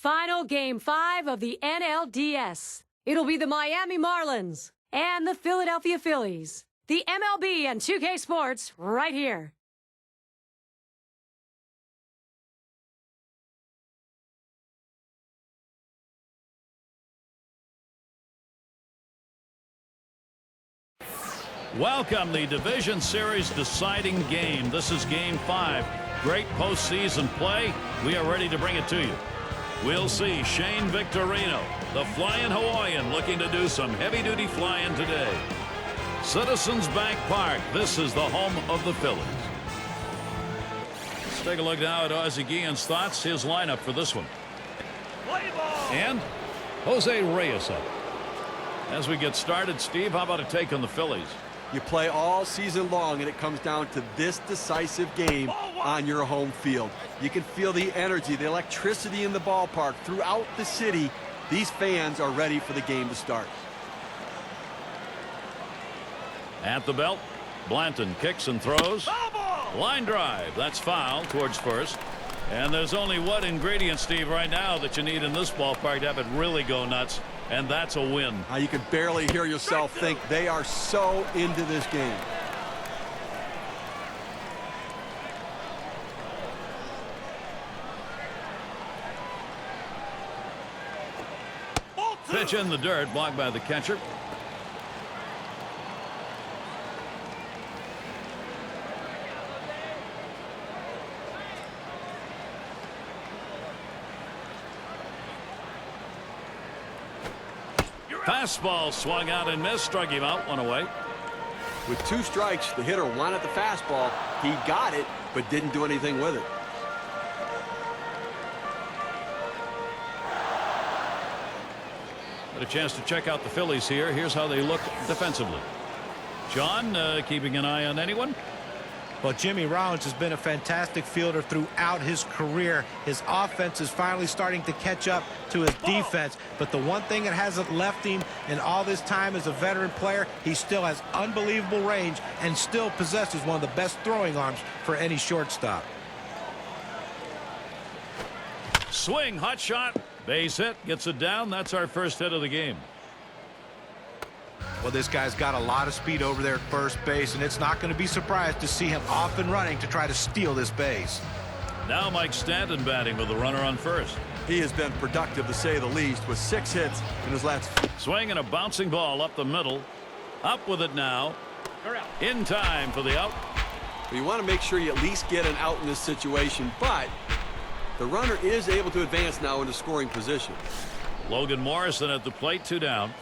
Final Game 5 of the NLDS. It'll be the Miami Marlins and the Philadelphia Phillies. The MLB and 2K Sports right here. Welcome, the Division Series deciding game. This is Game 5. Great postseason play. We are ready to bring it to you. We'll see Shane Victorino, the Flying Hawaiian, looking to do some heavy-duty flying today. Citizens Bank Park. This is the home of the Phillies. Let's take a look now at Ozzie Guillen's thoughts. His lineup for this one. And Jose Reyes up. As we get started, Steve, how about a take on the Phillies? You play all season long, and it comes down to this decisive game on your home field. You can feel the energy, the electricity in the ballpark throughout the city. These fans are ready for the game to start. At the belt, Blanton kicks and throws. Line drive. That's foul towards first. And there's only one ingredient, Steve, right now that you need in this ballpark to have it really go nuts, and that's a win. You can barely hear yourself think. They are so into this game. Pitch in the dirt, blocked by the catcher. Fastball swung out and missed, struck him out, one away. With 2 strikes, the hitter wanted the fastball. He got it, but didn't do anything with it. Got a chance to check out the Phillies here. Here's how they look defensively. John, keeping an eye on anyone? Well, Jimmy Rollins has been a fantastic fielder throughout his career. His offense is finally starting to catch up to his defense. But the one thing that hasn't left him in all this time as a veteran player, he still has unbelievable range and still possesses one of the best throwing arms for any shortstop. Swing, hot shot, base hit, gets it down. That's our first hit of the game. Well, this guy's got a lot of speed over there at first base, and it's not going to be surprised to see him off and running to try to steal this base. Now Mike Stanton batting with the runner on first. He has been productive, to say the least, with 6 hits in his last. Swing and a bouncing ball up the middle. Up with it now. In time for the out. You want to make sure you at least get an out in this situation, but the runner is able to advance now into scoring position. Logan Morrison at the plate, 2 down.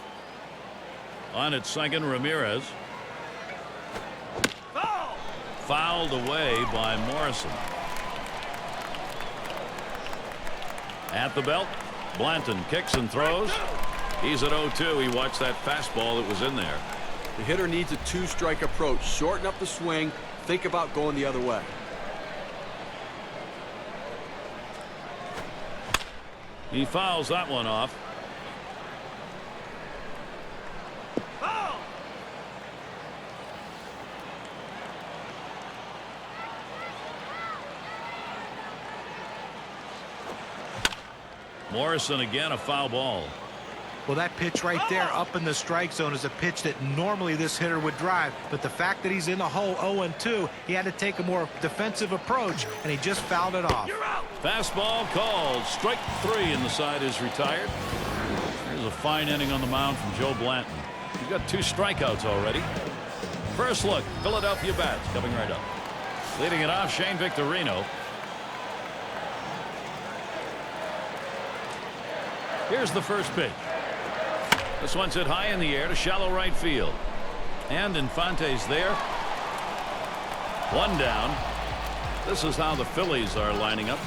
On at second, Ramirez. Fouled away by Morrison. At the belt, Blanton kicks and throws. He's at 0-2. He watched that fastball that was in there. The hitter needs a 2-strike approach. Shorten up the swing. Think about going the other way. He fouls that one off. Morrison again, a foul ball. Well, that pitch right there up in the strike zone is a pitch that normally this hitter would drive. But the fact that he's in the hole 0-2, he had to take a more defensive approach, and he just fouled it off. Fastball called. Strike 3, and the side is retired. Here's a fine inning on the mound from Joe Blanton. He's got 2 strikeouts already. First look, Philadelphia bats coming right up. Leading it off, Shane Victorino. Here's the first pitch. This one's hit high in the air to shallow right field. And Infante's there. 1 down. This is how the Phillies are lining up.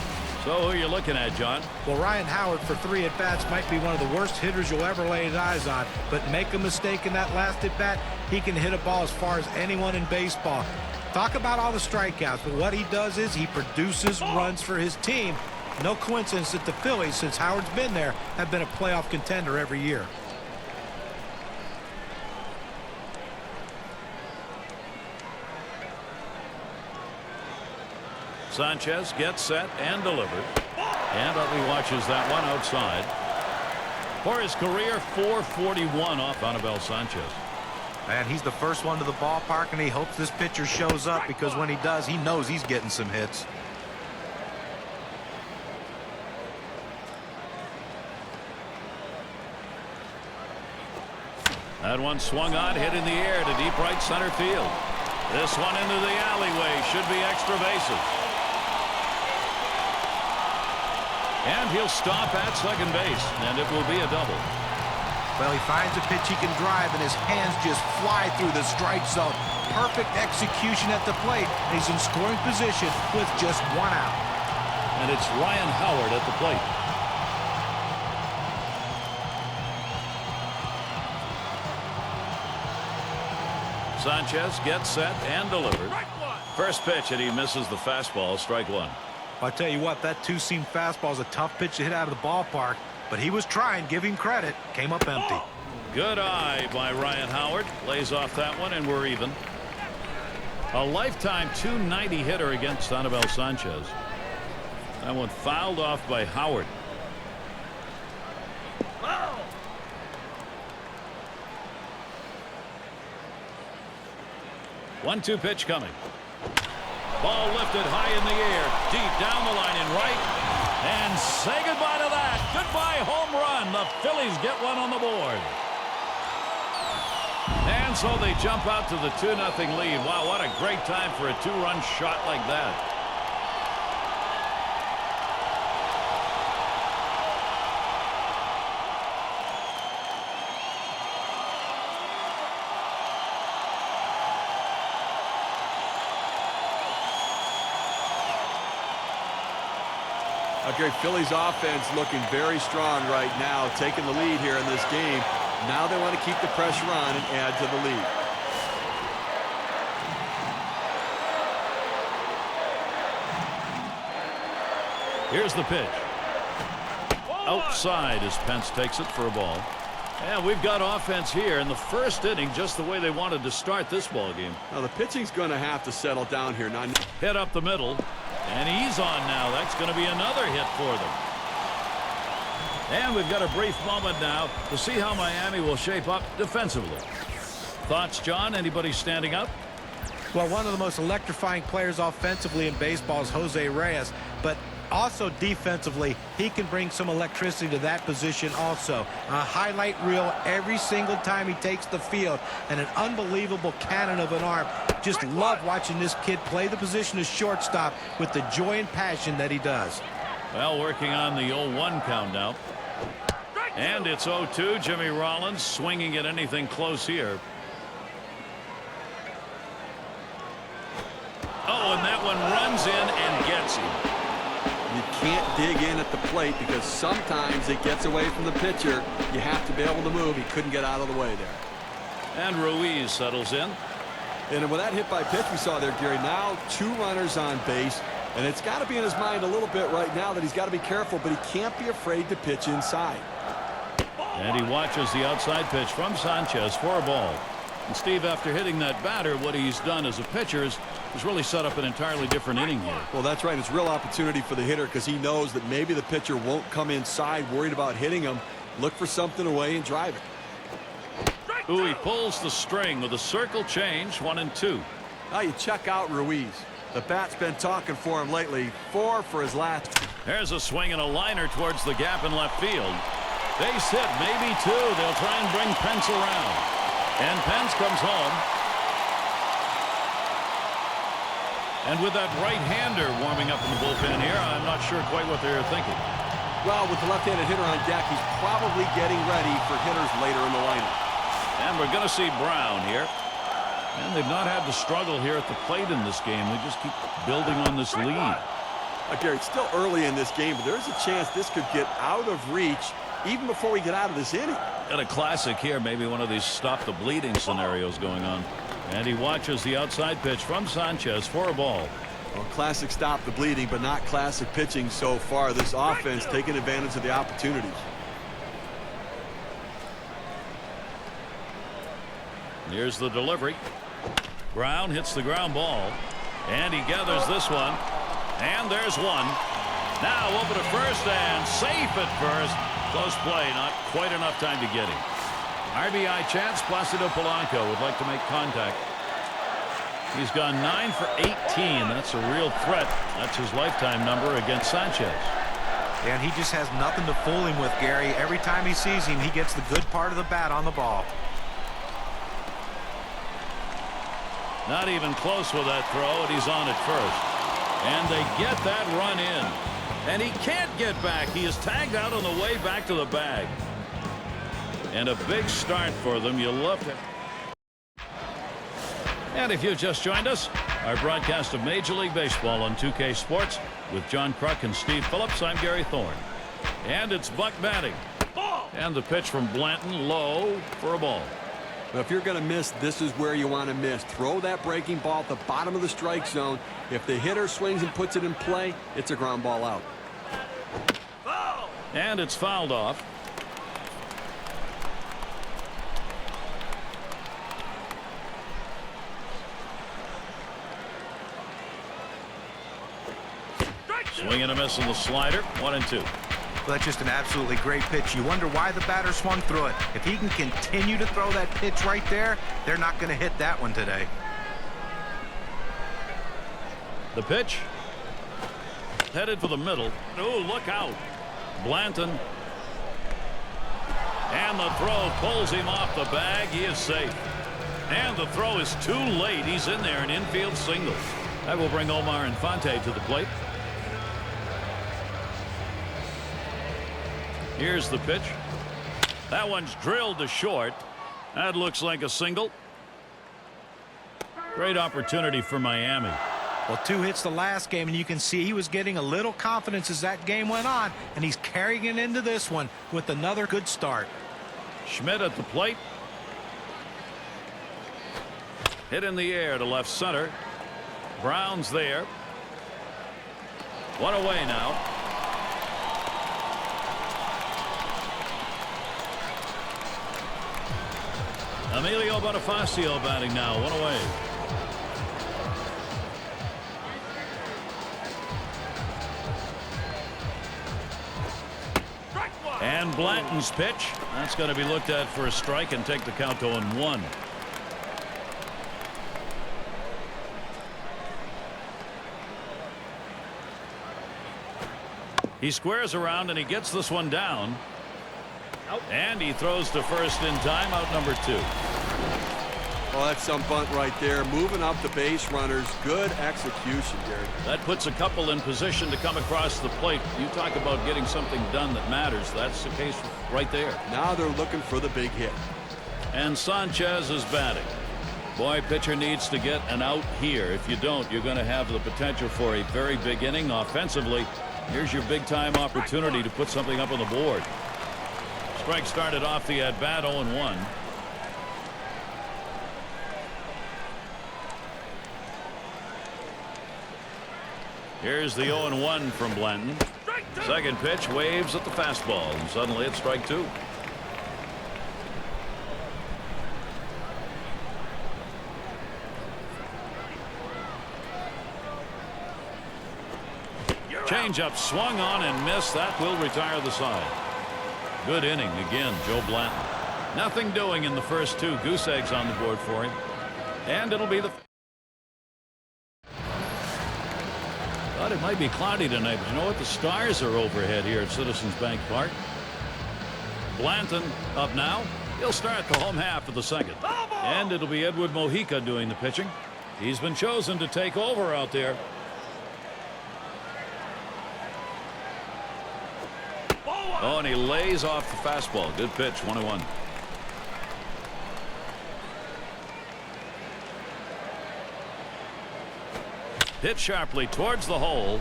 So who are you looking at, John? Well, Ryan Howard for 3 at-bats might be one of the worst hitters you'll ever lay eyes on. But make a mistake in that last at-bat, he can hit a ball as far as anyone in baseball. Talk about all the strikeouts, but what he does is he produces runs for his team. No coincidence that the Phillies, since Howard's been there, have been a playoff contender every year. Sanchez gets set and delivers. And Utley watches that one outside. For his career, 441 off Anibal Sanchez. And he's the first one to the ballpark, and he hopes this pitcher shows up, because when he does, he knows he's getting some hits. That one swung on, hit in the air to deep right center field. This one into the alleyway, should be extra bases. And he'll stop at second base, and it will be a double. Well, he finds a pitch he can drive, and his hands just fly through the strike zone. Perfect execution at the plate. He's in scoring position with just one out. And it's Ryan Howard at the plate. Sanchez gets set and delivered. First pitch, and he misses the fastball. Strike one. I tell you what, that two-seam fastball is a tough pitch to hit out of the ballpark, but he was trying. Give him credit. Came up empty. Good eye by Ryan Howard. Lays off that one, and we're even. A lifetime .290 hitter against Anibal Sanchez. That one fouled off by Howard. 1-2 pitch coming. Ball lifted high in the air, deep down the line in right, and say goodbye to that. Goodbye home run. The Phillies get one on the board. And so they jump out to the 2-0 lead. Wow, what a great time for a two-run shot like that. Okay, Phillies offense looking very strong right now, taking the lead here in this game. Now they want to keep the pressure on and add to the lead. Here's the pitch. Outside as Pence takes it for a ball. And we've got offense here in the first inning, just the way they wanted to start this ball game. Now the pitching's going to have to settle down here. Now, hit up the middle, and he's on now. That's going to be another hit for them. And we've got a brief moment now to see how Miami will shape up defensively. Thoughts, John? Anybody standing up? Well, one of the most electrifying players offensively in baseball is Jose Reyes, but also defensively, he can bring some electricity to that position also. A highlight reel every single time he takes the field, and an unbelievable cannon of an arm. Just love watching this kid play the position of shortstop with the joy and passion that he does. Well, working on the 0-1 count now. And it's 0-2. Jimmy Rollins swinging at anything close here. Oh, and that one runs in and gets him. you can't dig in at the plate because sometimes it gets away from the pitcher. You have to be able to move. He couldn't get out of the way there. And Ruiz settles in. And with that hit by pitch we saw there, Gary, now 2 runners on base. And it's got to be in his mind a little bit right now that he's got to be careful, but he can't be afraid to pitch inside. And he watches the outside pitch from Sanchez for a ball. And Steve, after hitting that batter, what he's done as a pitcher is really set up an entirely different inning here. Well, that's right. It's real opportunity for the hitter because he knows that maybe the pitcher won't come inside worried about hitting him. Look for something away and drive it. Ooh, he pulls the string with a circle change, 1 and 2. Now you check out Ruiz. The bat's been talking for him lately. 4 for his last. There's a swing and a liner towards the gap in left field. Base hit, maybe 2. They'll try and bring Pence around. And Pence comes home. And with that right-hander warming up in the bullpen here, I'm not sure quite what they're thinking. Well, with the left-handed hitter on deck, he's probably getting ready for hitters later in the lineup. And we're going to see Brown here. And they've not had the struggle here at the plate in this game. They just keep building on this lead. Gary, it's still early in this game, but there's a chance this could get out of reach even before we get out of this inning. Got a classic here, maybe one of these stop the bleeding scenarios going on. And he watches the outside pitch from Sanchez for a ball. Well, classic stop the bleeding, but not classic pitching so far. This offense taking advantage of the opportunities. Here's the delivery. Brown hits the ground ball. And he gathers this one. And there's one. Now over to first and safe at first. Close play, not quite enough time to get him. RBI chance. Placido Polanco would like to make contact. He's gone 9 for 18. That's a real threat. That's his lifetime number against Sanchez. And he just has nothing to fool him with, Gary. Every time he sees him, he gets the good part of the bat on the ball. Not even close with that throw, and he's on at first. And they get that run in. And he can't get back. He is tagged out on the way back to the bag. And a big start for them. You love it. And if you've just joined us, our broadcast of Major League Baseball on 2K Sports with John Kruk and Steve Phillips. I'm Gary Thorne. And it's Buck batting. And the pitch from Blanton low for a ball. But if you're going to miss, this is where you want to miss. Throw that breaking ball at the bottom of the strike zone. If the hitter swings and puts it in play, it's a ground ball out. And it's fouled off. Swing and a miss on the slider. 1-2. Well, that's just an absolutely great pitch. You wonder why the batter swung through it. If he can continue to throw that pitch right there, they're not going to hit that one today. The pitch. Headed for the middle. Oh, look out. Blanton. And the throw pulls him off the bag. He is safe. And the throw is too late. He's in there, an infield single. That will bring Omar Infante to the plate. Here's the pitch. That one's drilled to short. That looks like a single. Great opportunity for Miami. Well, 2 hits the last game, and you can see he was getting a little confidence as that game went on, and he's carrying it into this one with another good start. Schmidt at the plate. Hit in the air to left center. Brown's there. One away now. Emilio Bonifacio batting now. One away. And Blanton's pitch. That's going to be looked at for a strike and take the count to 0-1. He squares around and he gets this one down. And he throws to first in time. Out number 2. Well, that's some bunt right there. Moving up the base runners. Good execution, Gary. That puts a couple in position to come across the plate. You talk about getting something done that matters. That's the case right there. Now they're looking for the big hit. And Sanchez is batting. Boy, pitcher needs to get an out here. If you don't, you're going to have the potential for a very big inning offensively. Here's your big time opportunity to put something up on the board. Strike started off the at bat 0-1. Here's the 0-1 from Blanton. Second pitch waves at the fastball, and suddenly it's strike 2. Changeup swung on and missed. That will retire the side. Good inning again, Joe Blanton. Nothing doing in the first 2. Goose eggs on the board for him. And it'll be the... Thought it might be cloudy tonight, but you know what? The stars are overhead here at Citizens Bank Park. Blanton up now. He'll start the home half of the second. And it'll be Edward Mojica doing the pitching. He's been chosen to take over out there. Oh, and he lays off the fastball. Good pitch. 1-1. Hit sharply towards the hole.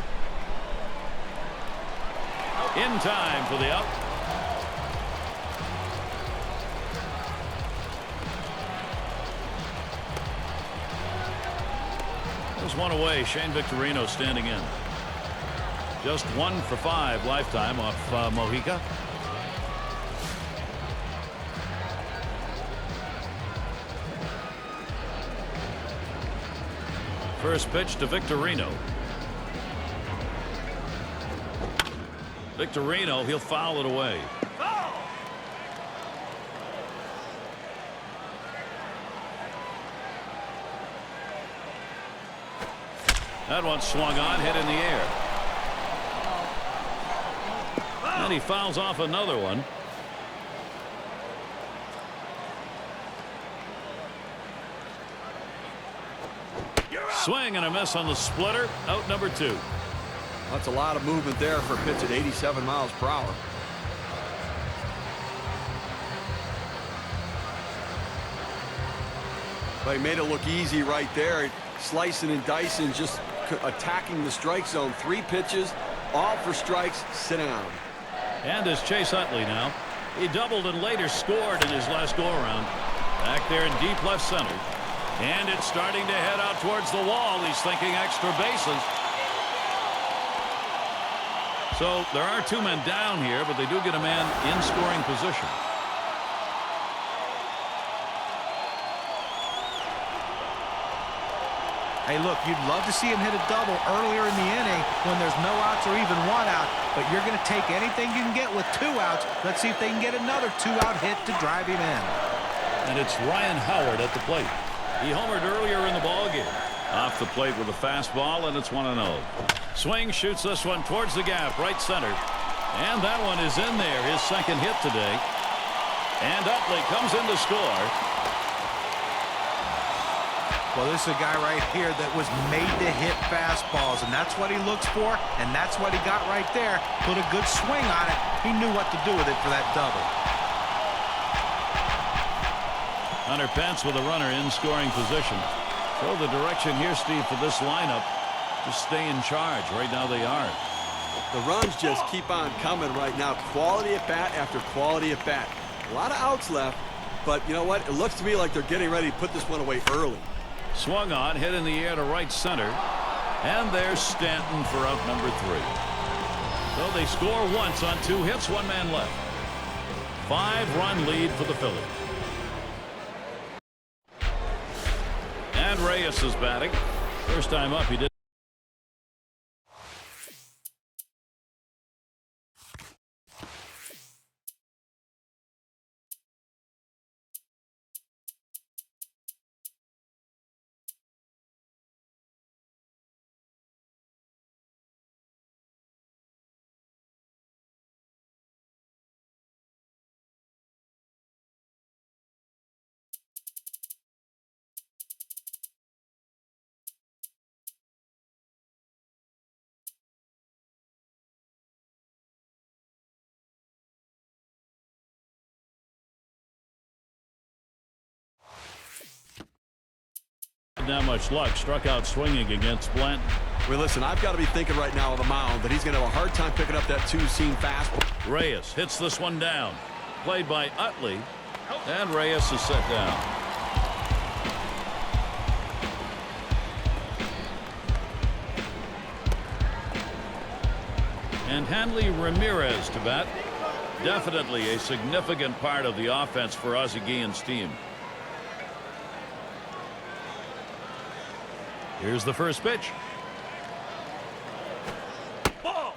In time for the out. There's one away. Shane Victorino standing in. Just 1 for 5 lifetime off Mojica. First pitch to Victorino. Victorino, he'll foul it away. That one swung on, hit in the air. And he fouls off another one. Swing and a miss on the splitter. Out number 2. That's a lot of movement there for a pitch at 87 miles per hour. But he made it look easy right there. Slicing and dicing, just attacking the strike zone. 3 pitches, all for strikes. Sit down. And is Chase Utley now. He doubled and later scored in his last go-around. Back there in deep left center. And it's starting to head out towards the wall. He's thinking extra bases. So there are 2 men down here, but they do get a man in scoring position. Hey, look, you'd love to see him hit a double earlier in the inning when there's no outs or even 1 out, but you're going to take anything you can get with 2 outs. Let's see if they can get another 2-out hit to drive him in. And it's Ryan Howard at the plate. He homered earlier in the ballgame. Off the plate with a fastball, and it's 1-0. Swing, shoots this one towards the gap, right center. And that one is in there, his second hit today. And Utley comes in to score. Well, this is a guy right here that was made to hit fastballs, and that's what he looks for, and that's what he got right there. Put a good swing on it. He knew what to do with it for that double. Hunter Pence with a runner in scoring position. So the direction here, Steve, for this lineup, just stay in charge. Right now they are. The runs just keep on coming right now. Quality at bat after quality at bat. A lot of outs left, but you know what? It looks to me like they're getting ready to put this one away early. Swung on, hit in the air to right center. And there's Stanton for out number 3. So they score once on 2 hits, 1 man left. 5-run lead for the Phillies. And Reyes is batting. First time up, he did. Not much luck. Struck out swinging against Blanton. Well, listen, I've got to be thinking right now on the mound that he's going to have a hard time picking up that 2-seam fastball. Reyes hits this one down. Played by Utley. And Reyes is set down. And Hanley Ramirez to bat. Definitely a significant part of the offense for Ozzie Guillen's team. Here's the first pitch.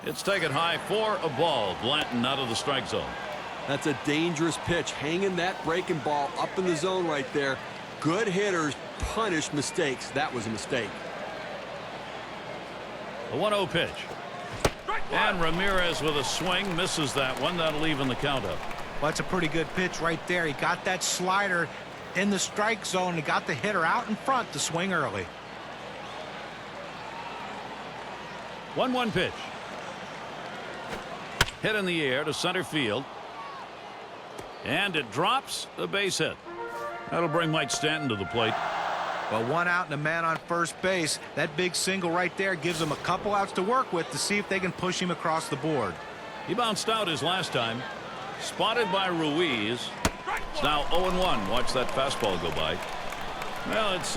It's taken high for a ball. Blanton out of the strike zone. That's a dangerous pitch. Hanging that breaking ball up in the zone right there. Good hitters punish mistakes. That was a mistake. A 1-0 pitch. And Ramirez with a swing misses that one. That'll even the count up. Well, that's a pretty good pitch right there. He got that slider in the strike zone. He got the hitter out in front to swing early. 1-1 pitch. Hit in the air to center field. And it drops. The base hit. That'll bring Mike Stanton to the plate. Well, 1 out and a man on first base. That big single right there gives them a couple outs to work with to see if they can push him across the board. He bounced out his last time. Spotted by Ruiz. It's now 0-1. Watch that fastball go by. Well, it's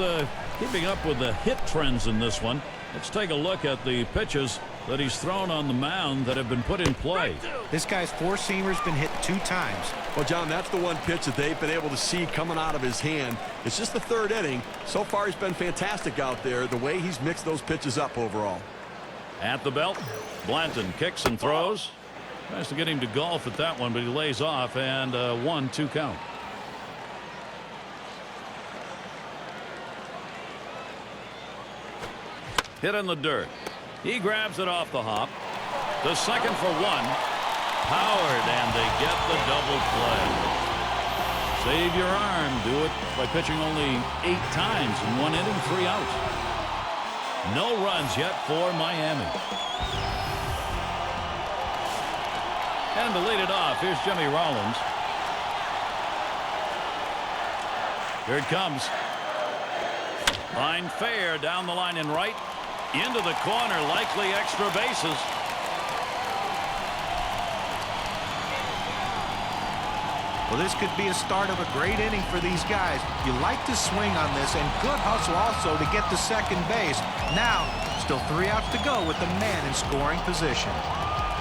keeping up with the hit trends in this one. Let's take a look at the pitches that he's thrown on the mound that have been put in play. This guy's 4-seamer's been hit 2 times. Well, John, that's the one pitch that they've been able to see coming out of his hand. It's just the 3rd inning. So far, he's been fantastic out there, the way he's mixed those pitches up overall. At the belt, Blanton kicks and throws. Tries to get him to golf at that one, but he lays off, and 1-2 count. Hit in the dirt. He grabs it off the hop. The second for one. Powered, and they get the double play. Save your arm. Do it by pitching only 8 times in 1 inning, 3 outs. No runs yet for Miami. And to lead it off, here's Jimmy Rollins. Here it comes. Line fair down the line and right. Into the corner, likely extra bases. Well, this could be a start of a great inning for these guys. You like to swing on this, and good hustle also to get to second base. Now, still 3 outs to go with the man in scoring position.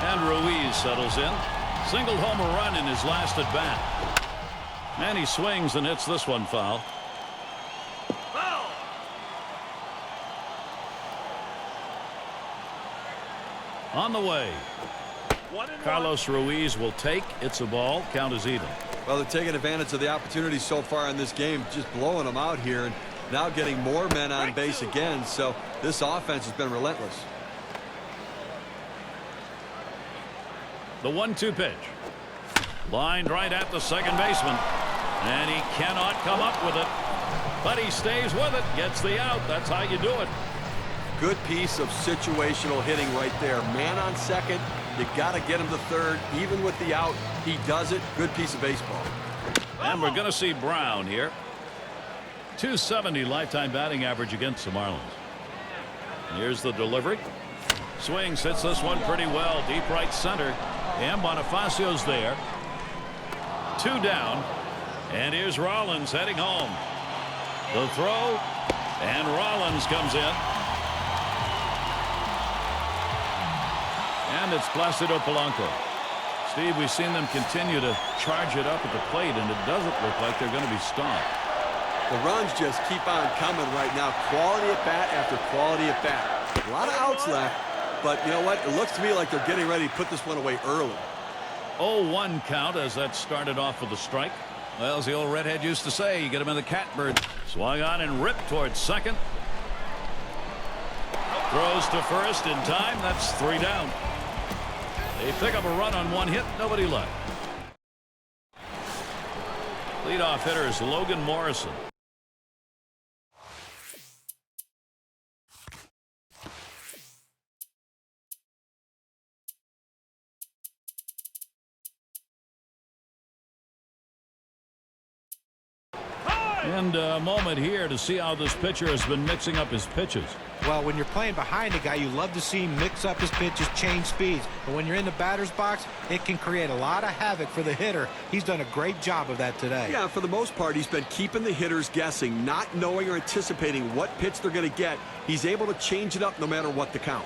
And Ruiz settles in. Single home run in his last at bat. And he swings and hits this one foul. On the way. Carlos Ruiz will take. It's a ball. Count is even. Well, they're taking advantage of the opportunity so far in this game, just blowing them out here, and now getting more men on base again. So this offense has been relentless. The 1-2 pitch. Lined right at the second baseman. And he cannot come up with it. But he stays with it. Gets the out. That's how you do it. Good piece of situational hitting right there. Man on second. You got to get him to third, even with the out. He does it. Good piece of baseball. And we're going to see Brown here. .270 lifetime batting average against the Marlins. Here's the delivery. Swings, hits this one pretty well. Deep right center. And Bonifacio's there. 2 down. And here's Rollins heading home. The throw. And Rollins comes in. And it's Placido Polanco. Steve, we've seen them continue to charge it up at the plate, and it doesn't look like they're going to be stopped. The runs just keep on coming right now. Quality at bat after quality at bat. A lot of outs left, but you know what? It looks to me like they're getting ready to put this one away early. 0-1 count as that started off with a strike. Well, as the old redhead used to say, you get him in the catbird. Swung on and ripped towards second. Throws to first in time. That's 3 down. They pick up a run on 1 hit. Nobody left. Leadoff hitter is Logan Morrison. And a moment here to see how this pitcher has been mixing up his pitches. Well, when you're playing behind a guy, you love to see him mix up his pitches, change speeds. But when you're in the batter's box, it can create a lot of havoc for the hitter. He's done a great job of that today. Yeah, for the most part, he's been keeping the hitters guessing, not knowing or anticipating what pitch they're going to get. He's able to change it up no matter what the count.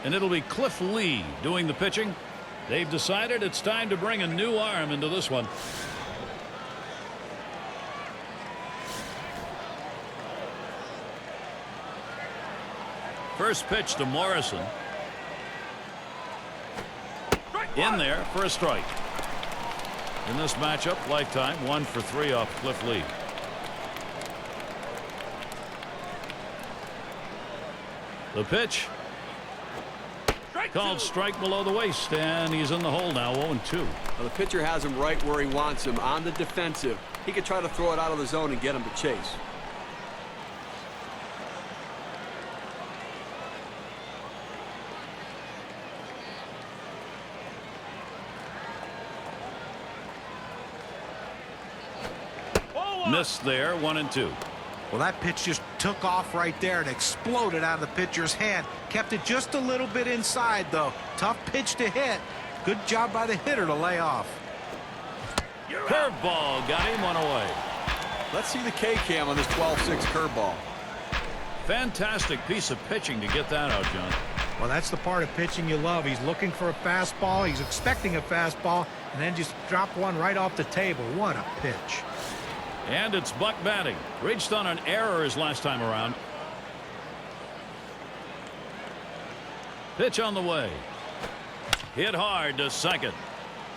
And it'll be Cliff Lee doing the pitching. They've decided it's time to bring a new arm into this one. First pitch to Morrison. In there for a strike. In this matchup, lifetime 1 for 3 off Cliff Lee. The pitch. Called strike below the waist, and he's in the hole now, 0-2. Well, the pitcher has him right where he wants him, on the defensive. He could try to throw it out of the zone and get him to chase. Missed there, 1-2. Well, that pitch just took off right there and exploded out of the pitcher's hand. Kept it just a little bit inside, though. Tough pitch to hit. Good job by the hitter to lay off. Curveball got him 1 away. Let's see the K-cam on this 12-6 curveball. Fantastic piece of pitching to get that out, John. Well, that's the part of pitching you love. He's looking for a fastball. He's expecting a fastball, and then just drop one right off the table. What a pitch. And it's Buck batting. Reached on an error his last time around. Pitch on the way. Hit hard to second.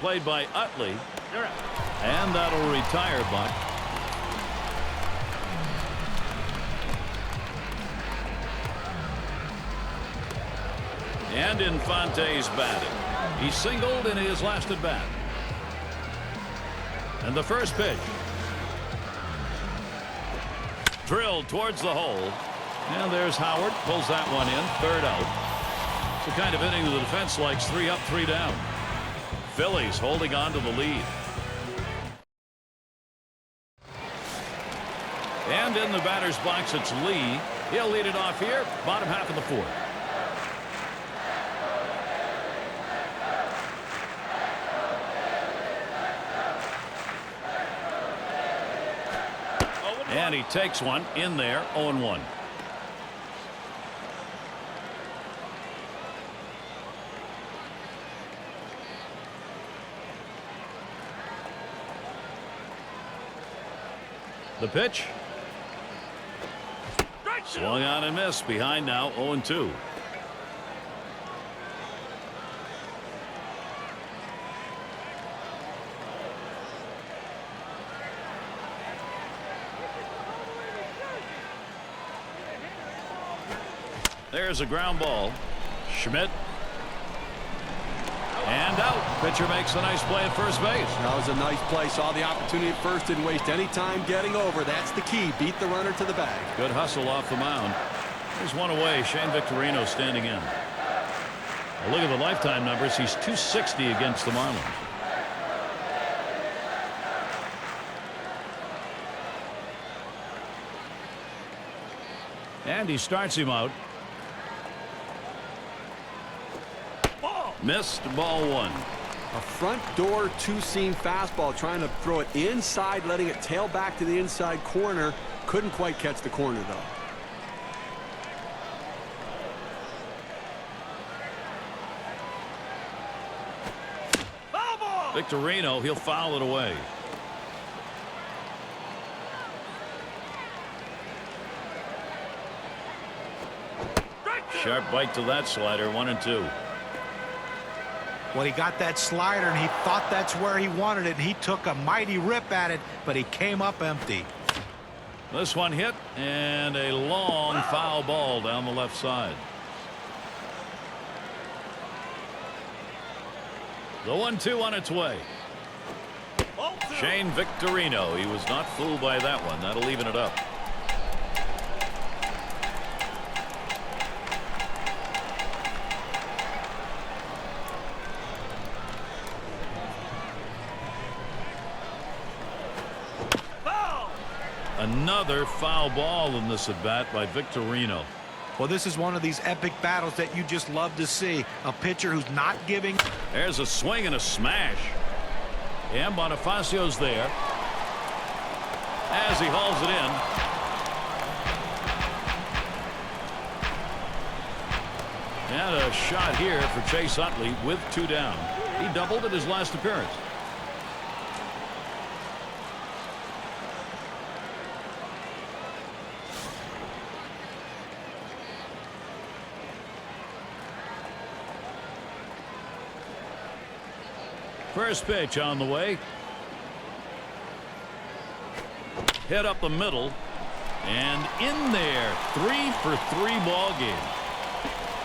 Played by Utley. And that'll retire Buck. And Infante's batting. He singled in his last at bat. And the first pitch. Drilled towards the hole. And there's Howard. Pulls that one in. Third out. It's the kind of inning the defense likes. 3 up, 3 down. Phillies holding on to the lead. And in the batter's box, it's Lee. He'll lead it off here. Bottom half of the fourth. And he takes one in there. 0-1. The pitch. Swung on and missed. Behind now. 0-2. There's a ground ball. Schmidt. And out. Pitcher makes a nice play at first base. That was a nice play. Saw the opportunity at first. Didn't waste any time getting over. That's the key. Beat the runner to the bag. Good hustle off the mound. There's one away. Shane Victorino standing in. Well, look at the lifetime numbers. He's .260 against the Marlins. And he starts him out. Missed. Ball 1. A front door two-seam fastball, trying to throw it inside, letting it tail back to the inside corner. Couldn't quite catch the corner, though. Victorino, he'll foul it away. Sharp bite to that slider. 1-2. Well, he got that slider, and he thought that's where he wanted it. He took a mighty rip at it, but he came up empty. This one hit, and a long foul ball down the left side. The 1-2 on its way. Shane Victorino. He was not fooled by that one. That'll even it up. Another foul ball in this at bat by Victorino. Well, this is one of these epic battles that you just love to see. A pitcher who's not giving. There's a swing and a smash. And Bonifacio's there as he hauls it in. And a shot here for Chase Utley with 2 down. He doubled at his last appearance. First pitch on the way. Hit up the middle. And in there. 3 for 3 ball game.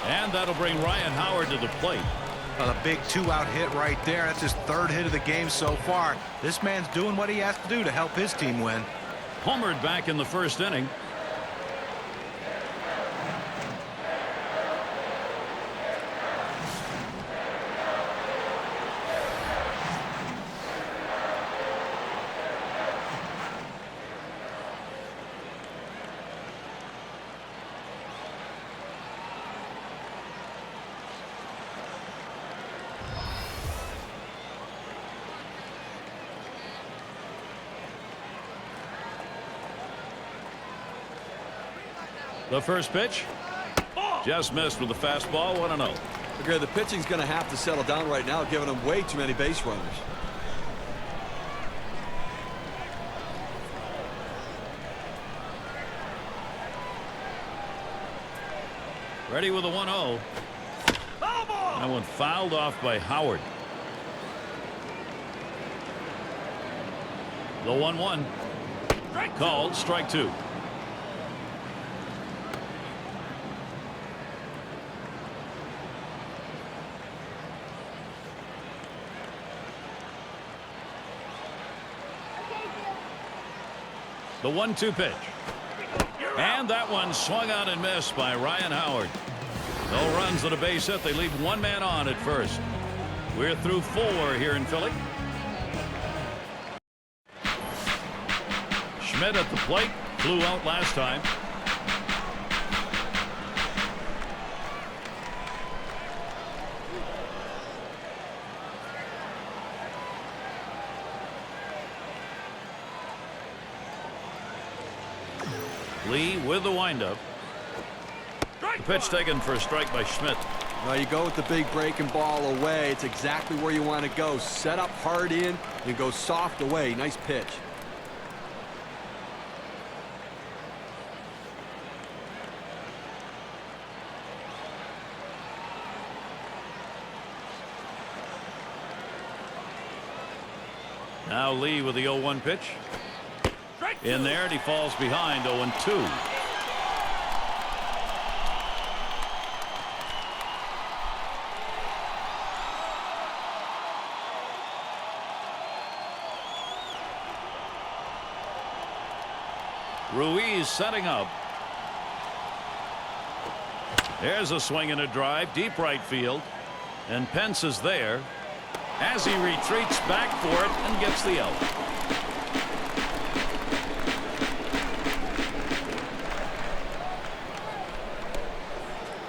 And that'll bring Ryan Howard to the plate. Well, a big 2-out hit right there. That's his 3rd hit of the game so far. This man's doing what he has to do to help his team win. Homered back in the first inning. The first pitch just missed with the fastball. 1-0. Okay, the pitching's going to have to settle down right now, giving them way too many base runners. Ready with a 1-0. That one fouled off by Howard. The 1-1. Called strike 2. The 1-2 pitch. And that one swung out and missed by Ryan Howard. No runs and a base hit. They leave one man on at first. We're through 4 here in Philly. Schmidt at the plate. Flew out last time. Lee with the windup. The pitch taken for a strike by Schmidt. Now you go with the big breaking ball away. It's exactly where you want to go. Set up hard in and go soft away. Nice pitch. Now Lee with the 0-1 pitch. In there, and he falls behind 0-2. Ruiz setting up. There's a swing and a drive, deep right field. And Pence is there as he retreats back for it and gets the out.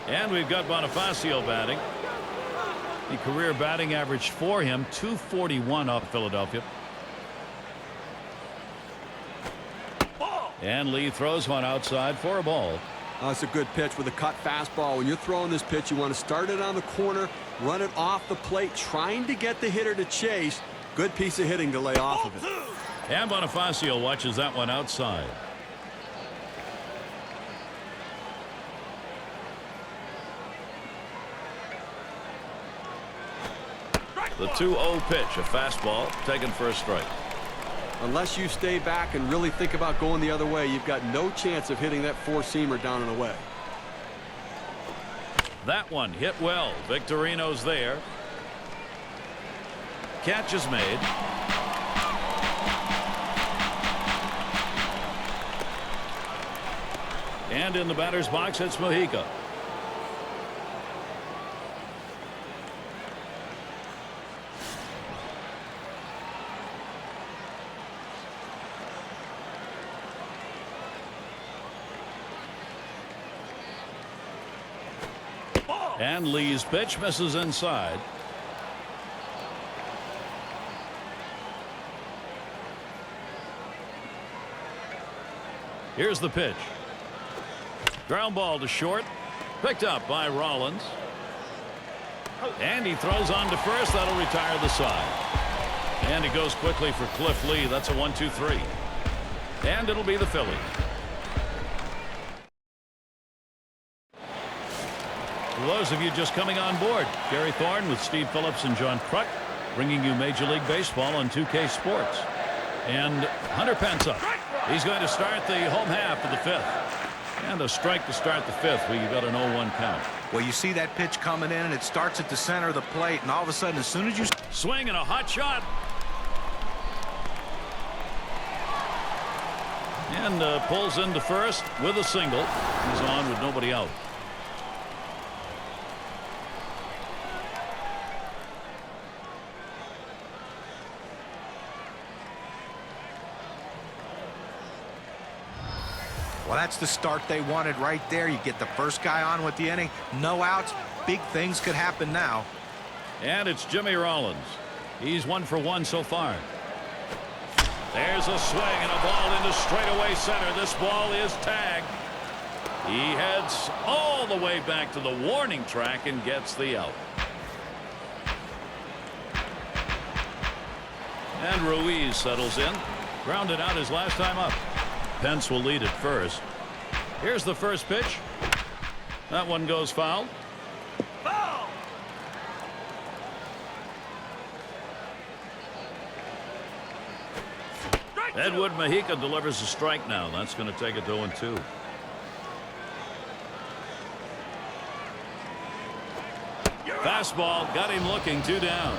And we've got Bonifacio batting. The career batting average for him, .241 off Philadelphia. And Lee throws one outside for a ball. That's a good pitch with a cut fastball. When you're throwing this pitch, you want to start it on the corner, run it off the plate, trying to get the hitter to chase. Good piece of hitting to lay off of it. And Bonifacio watches that one outside. The 2-0 pitch, a fastball taken for a strike. Unless you stay back and really think about going the other way, you've got no chance of hitting that four-seamer down and away. That one hit well. Victorino's there. Catch is made. And in the batter's box, it's Mojica. And Lee's pitch misses inside. Here's the pitch. Ground ball to short. Picked up by Rollins. And he throws on to first. That'll retire the side. And he goes quickly for Cliff Lee. That's a 1-2-3. And it'll be the Phillies. For those of you just coming on board, Gary Thorne with Steve Phillips and John Kruk bringing you Major League Baseball on 2K Sports. And Hunter Pence up. He's going to start the home half of the 5th. And a strike to start the 5th. We've got an 0-1 count. Well, you see that pitch coming in, and it starts at the center of the plate, and all of a sudden, as soon as you swing and a hot shot. And pulls into first with a single. He's on with nobody out. Well, that's the start they wanted right there. You get the first guy on with the inning. No outs. Big things could happen now. And it's Jimmy Rollins. He's 1 for 1 so far. There's a swing and a ball into straightaway center. This ball is tagged. He heads all the way back to the warning track and gets the out. And Ruiz settles in. Grounded out his last time up. Pence will lead at first. Here's the first pitch. That one goes foul. Edward Mojica delivers a strike now. That's going to take it to 0-2. Fastball got him looking, 2 down.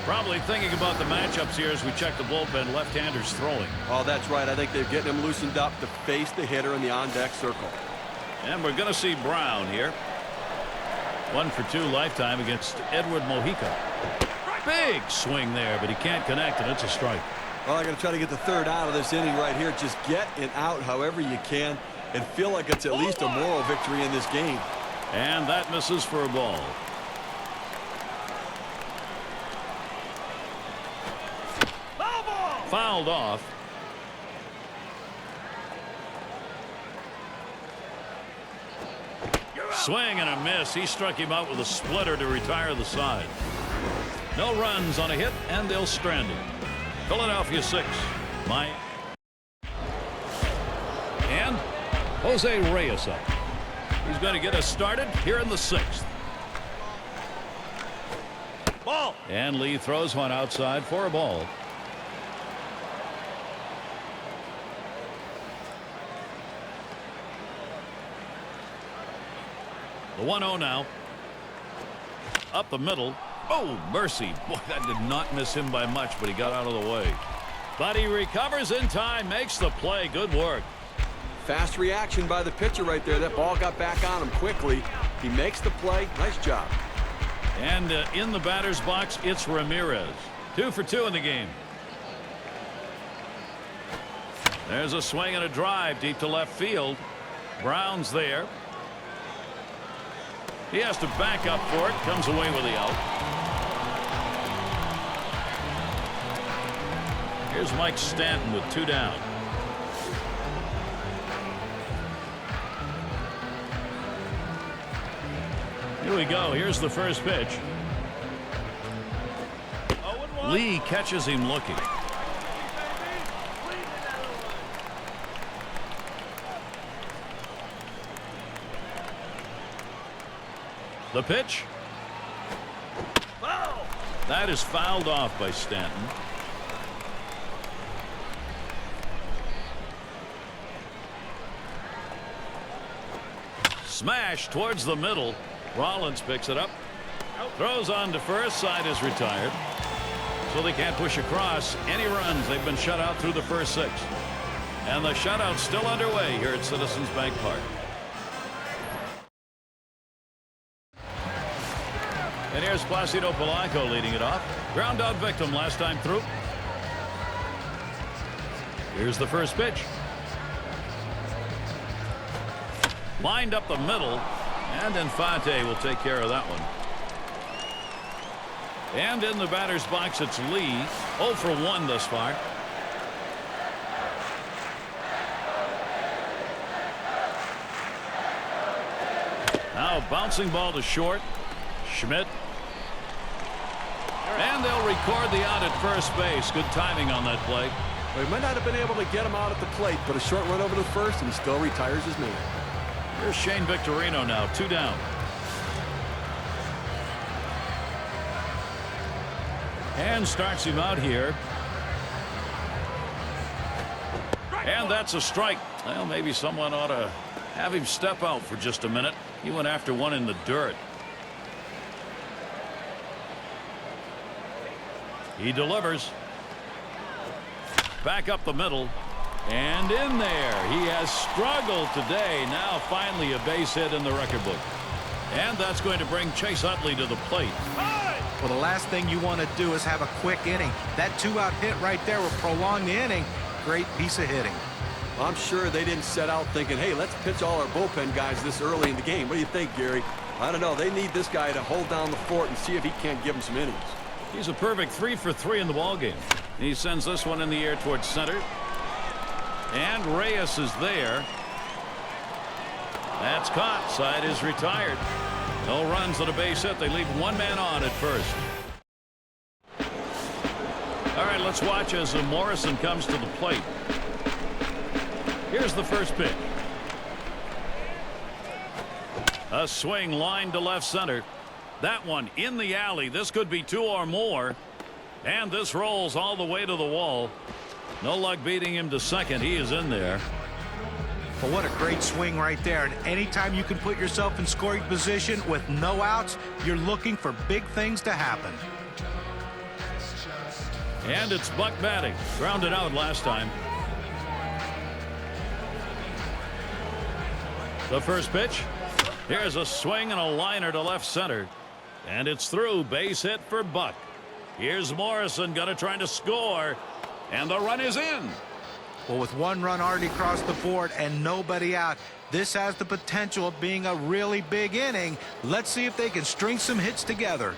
Probably thinking about the matchups here as we check the bullpen. Left-handers throwing. Oh, that's right. I think they're getting him loosened up to face the hitter in the on-deck circle. And we're going to see Brown here. 1 for 2 lifetime against Edward Mojica. Big swing there, but he can't connect, and it's a strike. Well, I'm going to try to get the third out of this inning right here. Just get it out however you can and feel like it's at least a moral victory in this game. And that misses for a ball. Fouled off. Swing and a miss. He struck him out with a splitter to retire the side. No runs on a hit, and they'll strand him. Philadelphia 6. And Jose Reyes up. He's going to get us started here in the 6th. Ball. And Lee throws one outside for a ball. The 1-0 now. Up the middle. Oh, mercy. Boy, that did not miss him by much, but he got out of the way. But he recovers in time, makes the play. Good work. Fast reaction by the pitcher right there. That ball got back on him quickly. He makes the play. Nice job. And in the batter's box, it's Ramirez. 2 for 2 in the game. There's a swing and a drive deep to left field. Brown's there. He has to back up for it. Comes away with the out. Here's Mike Stanton with 2 down. Here we go. Here's the first pitch. Lee catches him looking. The pitch. Foul. That is fouled off by Stanton. Smash towards the middle. Rollins picks it up. Throws on to first. Side is retired. So they can't push across any runs. They've been shut out through the first 6. And the shutout's still underway here at Citizens Bank Park. And here's Placido Polanco leading it off. Ground out victim last time through. Here's the first pitch. Lined up the middle. And Infante will take care of that one. And in the batter's box, it's Lee. 0 for 1 thus far. Now bouncing ball to short. Schmidt. And they'll record the out at first base. Good timing on that play. Well, he might not have been able to get him out at the plate, but a short run over to first, and he still retires his man. Here's Shane Victorino now, 2 down. And starts him out here. And that's a strike. Well, maybe someone ought to have him step out for just a minute. He went after one in the dirt. He delivers. Back up the middle. And in there. He has struggled today. Now finally a base hit in the record book. And that's going to bring Chase Utley to the plate. Well, the last thing you want to do is have a quick inning. That 2-out hit right there will prolong the inning. Great piece of hitting. I'm sure they didn't set out thinking, hey, let's pitch all our bullpen guys this early in the game. What do you think, Gary? I don't know. They need this guy to hold down the fort and see if he can't give them some innings. He's a perfect 3 for 3 in the ballgame. He sends this one in the air towards center. And Reyes is there. That's caught. Side is retired. No runs on a base hit. They leave one man on at first. All right, let's watch as Morrison comes to the plate. Here's the first pitch. A swing line to left center. That one in the alley. This could be 2 or more. And this rolls all the way to the wall. No luck beating him to second. He is in there. Well, what a great swing right there. And anytime you can put yourself in scoring position with no outs, you're looking for big things to happen. And it's Buck batting. Grounded out last time. The first pitch. Here's a swing and a liner to left center. And it's through. Base hit for Buck. Here's Morrison going to try to score. And the run is in. Well, with one run already across the board and nobody out, this has the potential of being a really big inning. Let's see if they can string some hits together.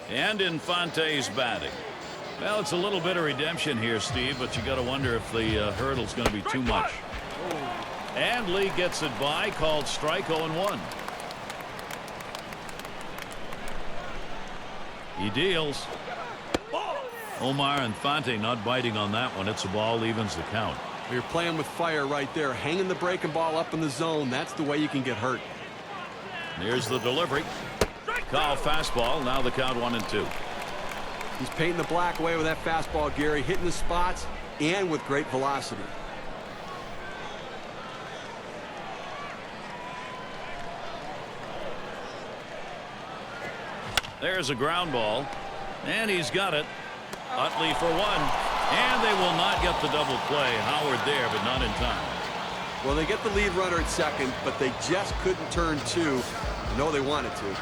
And Infante's batting. Well, it's a little bit of redemption here, Steve, but you got to wonder if the hurdle's going to be too much. And Lee gets it by, called strike 0-1. He deals. Omar Infante not biting on that one. It's a ball, evens the count. You're playing with fire right there, hanging the breaking ball up in the zone. That's the way you can get hurt. Here's the delivery. Call fastball. Now the count 1-2. He's painting the black away with that fastball, Gary, hitting the spots and with great velocity. There's a ground ball, and he's got it. Utley for one, and they will not get the double play. Howard there, but not in time. Well, they get the lead runner at second, but they just couldn't turn two. I know they wanted to.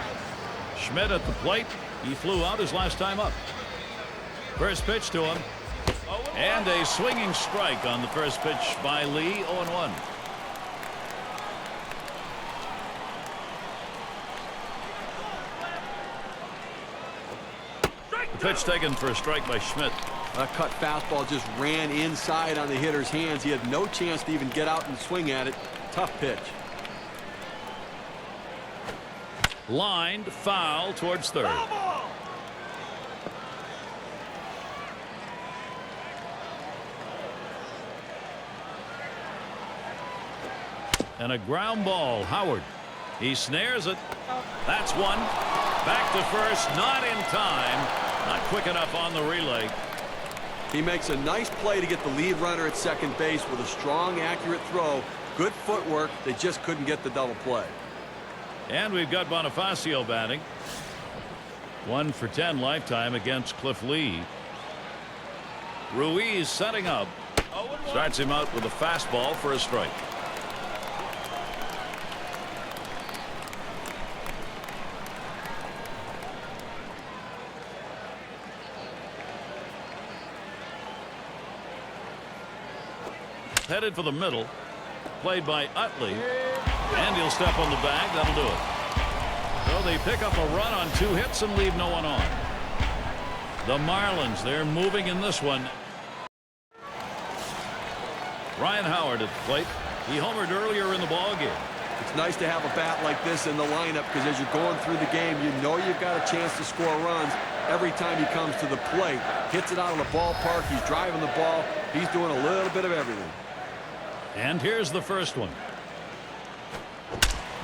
Schmidt at the plate. He flew out his last time up. First pitch to him, and a swinging strike on the first pitch by Lee. 0-1. The pitch taken for a strike by Schmidt. A cut fastball just ran inside on the hitter's hands. He had no chance to even get out and swing at it. Tough pitch. Lined foul towards third. And a ground ball. Howard. He snares it. That's one. Back to first. Not in time. Not quick enough on the relay. He makes a nice play to get the lead runner at second base with a strong, accurate throw. Good footwork. They just couldn't get the double play. And we've got Bonifacio batting. 1 for 10 lifetime against Cliff Lee. Ruiz setting up. Starts him out with a fastball for a strike. Headed for the middle. Played by Utley. And he'll step on the bag. That'll do it. So they pick up a run on 2 hits and leave no one on. The Marlins, they're moving in this one. Ryan Howard at the plate. He homered earlier in the ball game. It's nice to have a bat like this in the lineup because as you're going through the game, you know you've got a chance to score runs every time he comes to the plate. Hits it out of the ballpark. He's driving the ball. He's doing a little bit of everything. And here's the first one.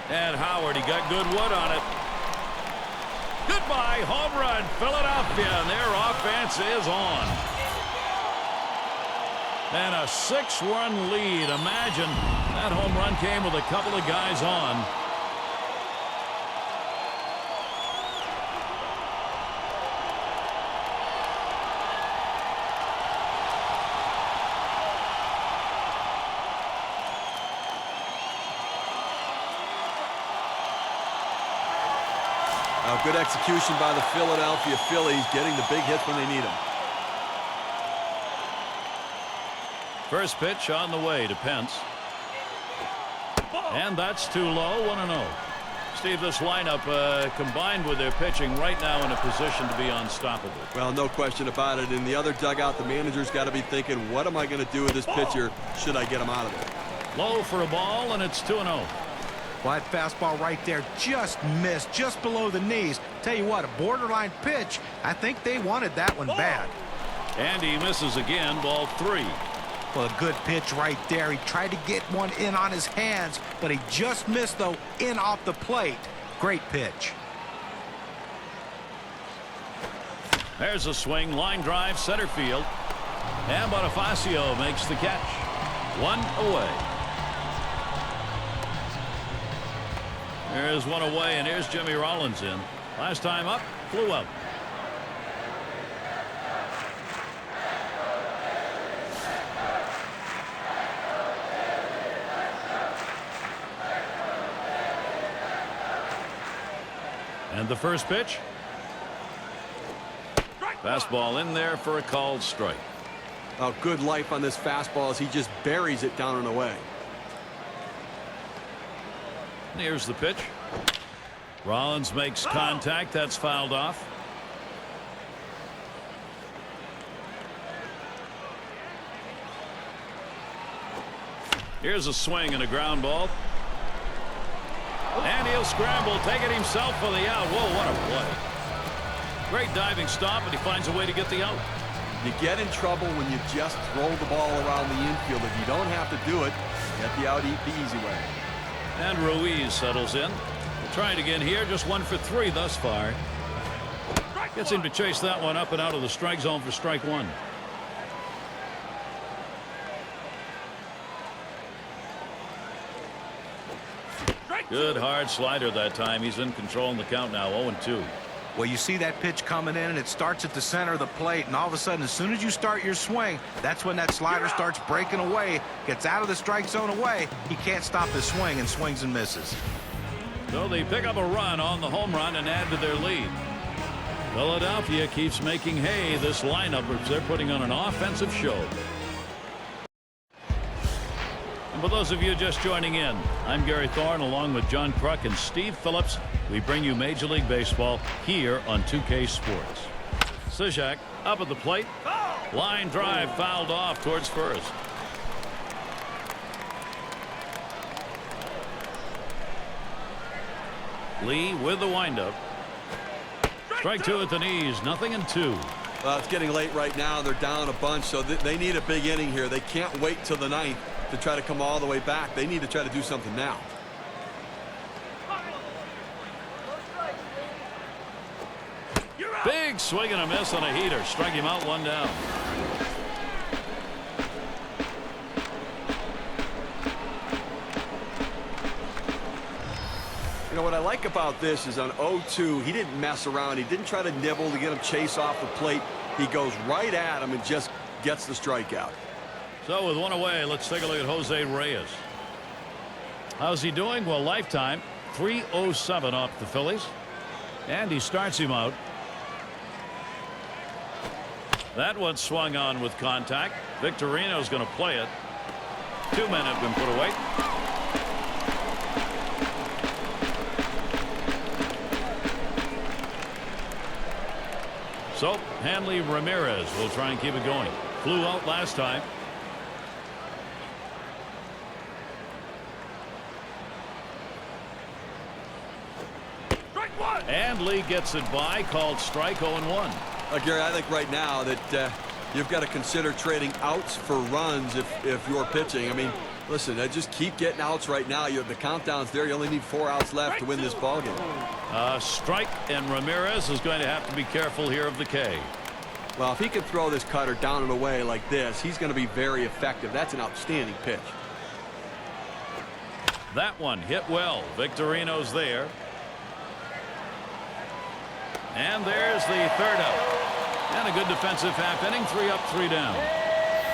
And Howard, he got good wood on it. Goodbye, home run, Philadelphia, and their offense is on. And a 6-run lead. Imagine that home run came with a couple of guys on. Good execution by the Philadelphia Phillies, getting the big hits when they need them. First pitch on the way to Pence. And that's too low. 1-0. Steve, this lineup combined with their pitching right now in a position to be unstoppable. Well, no question about it. In the other dugout, the manager's got to be thinking, what am I going to do with this pitcher? Should I get him out of there? Low for a ball, and it's 2-0. Well, that fastball right there just missed, just below the knees. Tell you what, a borderline pitch. I think they wanted that one bad. And he misses again, ball 3. Well, a good pitch right there. He tried to get one in on his hands, but he just missed, though, in off the plate. Great pitch. There's a swing, line drive, center field. And Bonifacio makes the catch. 1 away. There's 1 away, and here's Jimmy Rollins in. Last time up, flew out. And the first pitch. Fastball in there for a called strike. Oh, good life on this fastball as he just buries it down and away. Here's the pitch. Rollins makes contact. That's fouled off. Here's a swing and a ground ball. And he'll scramble, take it himself for the out. Whoa, what a play. Great diving stop, and he finds a way to get the out. You get in trouble when you just throw the ball around the infield. If you don't have to do it, get the out, eat the easy way. And Ruiz settles in. We'll try it again here. Just 1 for 3 thus far. Gets him to chase that one up and out of the strike zone for strike 1. Good hard slider that time. He's in control in the count now. 0-2. Well, you see that pitch coming in, and it starts at the center of the plate, and all of a sudden, as soon as you start your swing, that's when that slider starts breaking away, gets out of the strike zone away. He can't stop his swing and swings and misses. So they pick up a run on the home run and add to their lead. Philadelphia keeps making hay. This lineup, which they're putting on an offensive show. And for those of you just joining in, I'm Gary Thorne along with John Kruk and Steve Phillips. We bring you Major League Baseball here on 2K Sports. Cishak up at the plate. Line drive fouled off towards first. Lee with the windup. Strike 2 at the knees. 0-2. Well, it's getting late right now. They're down a bunch, so they need a big inning here. They can't wait till the 9th to try to come all the way back. They need to try to do something now. Big swing and a miss on a heater. Strike him out, 1 down. You know what I like about this is on 0-2, he didn't mess around. He didn't try to nibble to get him chase off the plate. He goes right at him and just gets the strikeout. So with 1 away, let's take a look at Jose Reyes. How's he doing? Well, lifetime 307 off the Phillies. And he starts him out. That one swung on with contact. Victorino's going to play it. 2 men have been put away. So Hanley Ramirez will try and keep it going. Flew out last time. And Lee gets it by, called strike. 0-1. Gary, I think right now that you've got to consider trading outs for runs if you're pitching. I mean, listen, just keep getting outs right now. The countdown's there. You only need 4 outs left to win this ballgame. Strike, and Ramirez is going to have to be careful here of the K. Well, if he can throw this cutter down and away like this, he's going to be very effective. That's an outstanding pitch. That one hit well. Victorino's there. And there's the 3rd out. And a good defensive half inning. 3 up, 3 down.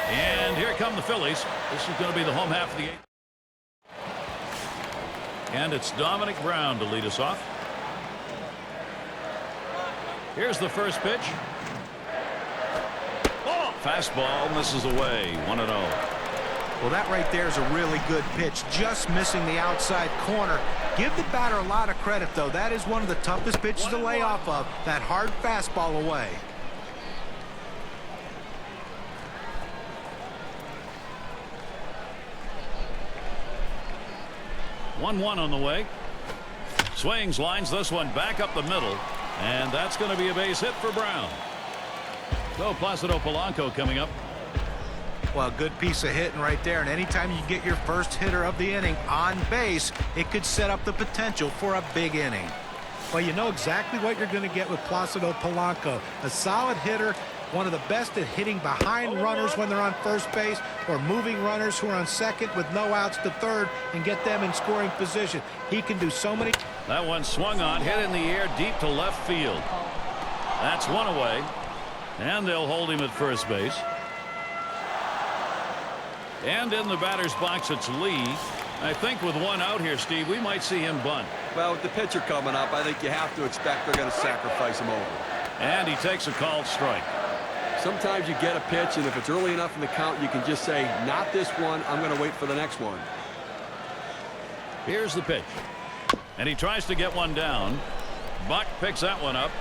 And here come the Phillies. This is going to be the home half of the 8th. And it's Dominic Brown to lead us off. Here's the first pitch. Fastball misses away. 1-0. Well, that right there is a really good pitch, just missing the outside corner. Give the batter a lot of credit, though. That is one of the toughest pitches to lay off of, that hard fastball away. 1-1 on the way. Swings, lines this one back up the middle, and that's going to be a base hit for Brown. So Placido Polanco coming up. Well, good piece of hitting right there, and anytime you get your first hitter of the inning on base, it could set up the potential for a big inning. Well, you know exactly what you're going to get with Placido Polanco. A solid hitter, one of the best at hitting behind runners when they're on first base or moving runners who are on second with no outs to third and get them in scoring position. He can do so many. That one swung on, hit in the air deep to left field. That's one away, and they'll hold him at first base. And in the batter's box, it's Lee. I think with one out here, Steve, we might see him bunt. Well, with the pitcher coming up, I think you have to expect they're going to sacrifice him over. And he takes a called strike. Sometimes you get a pitch, and if it's early enough in the count, you can just say, not this one, I'm going to wait for the next one. Here's the pitch. And he tries to get one down. Buck picks that one up.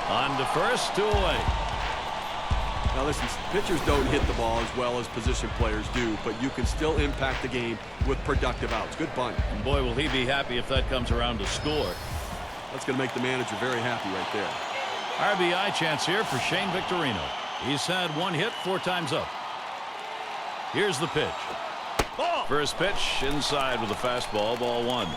On to first, 2 away. Now listen, pitchers don't hit the ball as well as position players do, but you can still impact the game with productive outs. Good bunt. And boy, will he be happy if that comes around to score. That's going to make the manager very happy right there. RBI chance here for Shane Victorino. He's had 1 hit 4 times up. Here's the pitch. First pitch inside with a fastball, ball 1.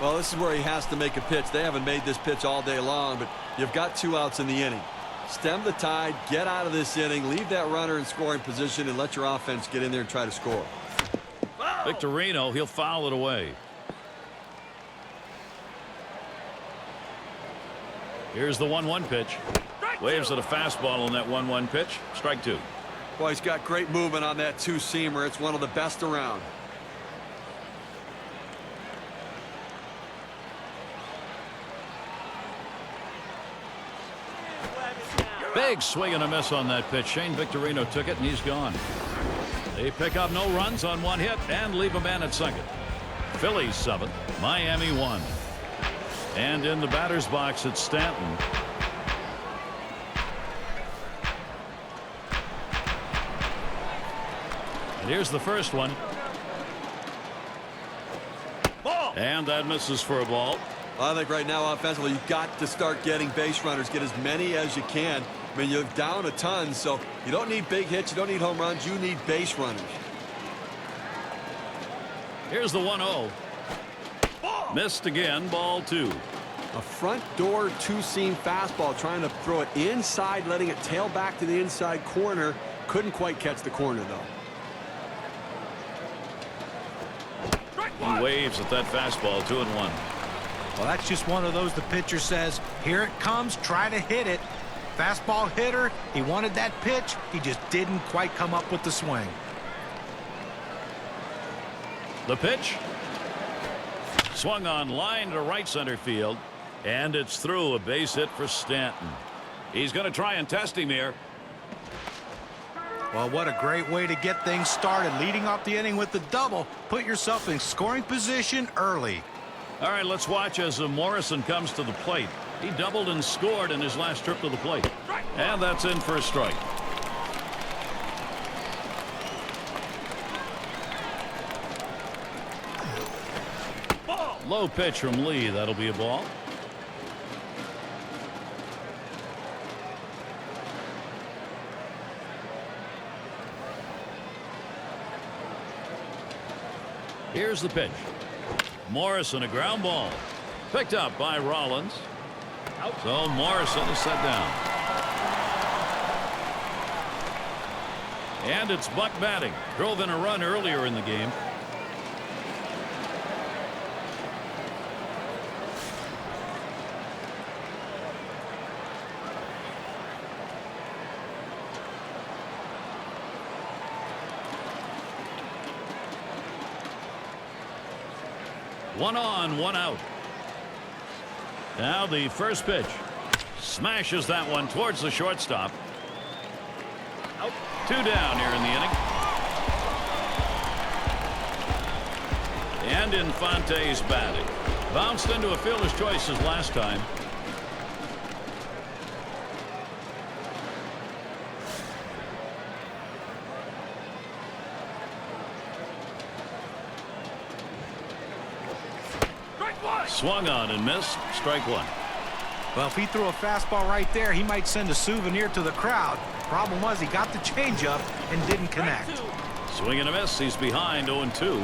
Well, this is where he has to make a pitch. They haven't made this pitch all day long, but you've got 2 outs in the inning. Stem the tide, get out of this inning, leave that runner in scoring position, and let your offense get in there and try to score. Victorino, he'll foul it away. Here's the 1-1 pitch. Waves at a fastball on that 1-1 pitch. Strike 2. Boy, he's got great movement on that 2-seamer. It's one of the best around. Big swing and a miss on that pitch. Shane Victorino took it, and he's gone. They pick up no runs on 1 hit and leave a man at second. Phillies 7, Miami 1. And in the batter's box, it's Stanton. And here's the first one. And that misses for a ball. I think right now offensively you've got to start getting base runners, get as many as you can. I mean, you're down a ton, so you don't need big hits, you don't need home runs, you need base runners. Here's the 1-0. Missed again, ball 2. A front door 2-seam fastball, trying to throw it inside, letting it tail back to the inside corner. Couldn't quite catch the corner though. He waves at that fastball, 2-1. Well, that's just one of those the pitcher says, here it comes, try to hit it. Fastball hitter, he wanted that pitch, he just didn't quite come up with the swing. The pitch. Swung on line to right center field, and it's through. A base hit for Stanton. He's going to try and test him here. Well, what a great way to get things started, leading off the inning with the double. Put yourself in scoring position early. All right, let's watch as Morrison comes to the plate. He doubled and scored in his last trip to the plate. And that's in for a strike. Low pitch from Lee. That'll be a ball. Here's the pitch. Morrison, a ground ball. Picked up by Rollins. So Morrison is set down. And it's Buck batting. Drove in a run earlier in the game. One on, one out. Now the first pitch. Smashes that one towards the shortstop. Out. 2 down here in the inning. And Infante's batting. Bounced into a fielder's choice as last time. Swung on and missed. Strike 1. Well, if he threw a fastball right there, he might send a souvenir to the crowd. Problem was he got the changeup and didn't connect. Swing and a miss. He's behind 0-2.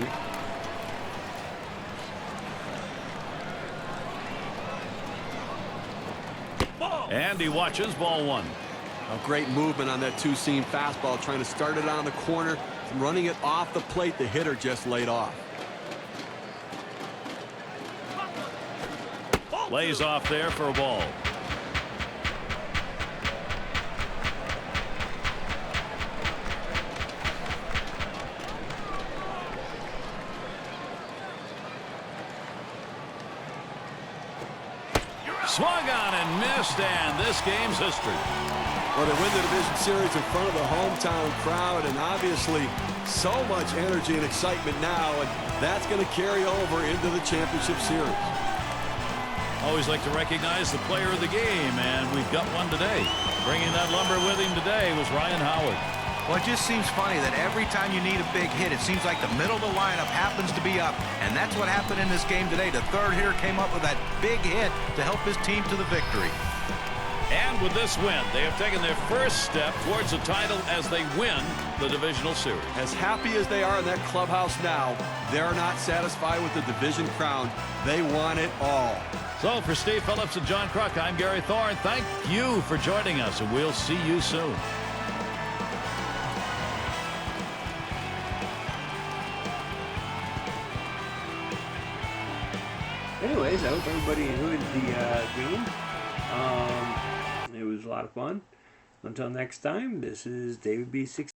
And he watches ball 1. A great movement on that two-seam fastball, trying to start it on the corner, running it off the plate. The hitter just laid off. Lays off there for a ball. Swung on and missed, and this game's history. Well, they win the division series in front of the hometown crowd, and obviously so much energy and excitement now, and that's going to carry over into the championship series. Always like to recognize the player of the game, and we've got one today. Bringing that lumber with him today was Ryan Howard. Well, it just seems funny that every time you need a big hit, it seems like the middle of the lineup happens to be up. And that's what happened in this game today. The third hitter came up with that big hit to help his team to the victory. And with this win, they have taken their first step towards the title as they win the divisional series. As happy as they are in that clubhouse now, they're not satisfied with the division crown. They want it all. So for Steve Phillips and John Kruk, I'm Gary Thorne. Thank you for joining us, and we'll see you soon. Anyways, I hope everybody enjoyed the game. It was a lot of fun. Until next time, this is David B. 16.